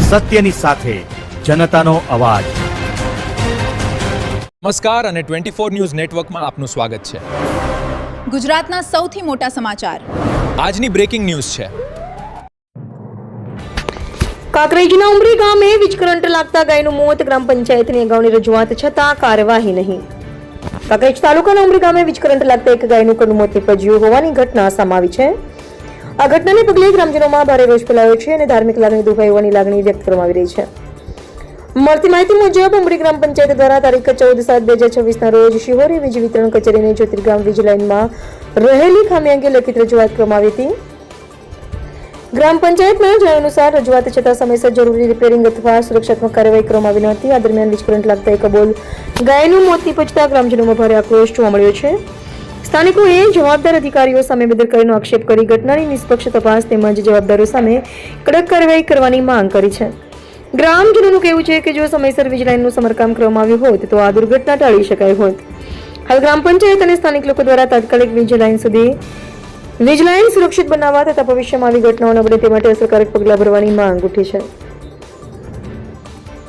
સત્યની સાથે જનતાનો અવાજ। નમસ્કાર અને 24 ન્યૂઝ નેટવર્કમાં આપનું સ્વાગત છે। ગુજરાતના સૌથી મોટા સમાચાર આજની બ્રેકિંગ ન્યૂઝ છે। કાંકરેજના ઉમરી ગામે વીજ કરંટ લાગતા ગાયનું મોત, ગ્રામ પંચાયતની અગાઉની રજૂઆત છતાં કાર્યવાહી નહીં। કાંકરેજ તાલુકાના ઉમરી ગામે વીજ કરંટ લાગતા એક ગાયનું કરુણ મોત નીપજ્યું હોવાની ઘટના સામે આવી છે। આ ઘટનાને પગલે ગ્રામજનોમાં ભારે રોષ ફેલાયો છે અને ધાર્મિક લાગણી દુભાઈ હોવાની લાગણી વ્યક્ત કરવામાં આવી રહી છે। મળતી માહિતી મુજબ ઉમરી ગ્રામ પંચાયત દ્વારા તારીખ 14/7/2026 રોજ શિહોરી વીજ વિતરણ કચેરીને જ્યોતિર્ગામ વીજ લાઇનમાં રહેલી ખામી અંગે લેખિત રજૂઆત કરવામાં આવી હતી। ગ્રામ પંચાયતના જણાવ્યા અનુસાર રજૂઆત છતાં સમયસર જરૂરી રિપેરિંગ અથવા સુરક્ષાત્મક કાર્યવાહી કરવામાં આવી ન હતી। આ દરમિયાન વીજ કરંટ લાગતા એક અબોલ ગાયનું મોત નીપજતા ગ્રામજનોમાં ભારે આક્રોશ જોવા મળ્યો છે। સ્થાનિકોએ જવાબદાર અધિકારીઓ સામે બેદરકારીનો આક્ષેપ કરી ઘટનાની નિષ્પક્ષ તપાસ તેમજ જવાબદારો સામે કડક કાર્યવાહી કરવાની માંગ કરી છે। ગ્રામજનોનું કહેવું છે કે જો સમયસર વીજ લાઇનનું સમારકામ કરવામાં આવ્યું હોત તો આ દુર્ઘટના ટાળી શકાય હોત। હાલ ગ્રામ પંચાયત અને સ્થાનિક લોકો દ્વારા તાત્કાલિક વીજ લાઇન સુરક્ષિત બનાવવા તથા ભવિષ્યમાં આવી ઘટનાઓ ન બને તે માટે અસરકારક પગલાં ભરવાની માંગ ઉઠી છે।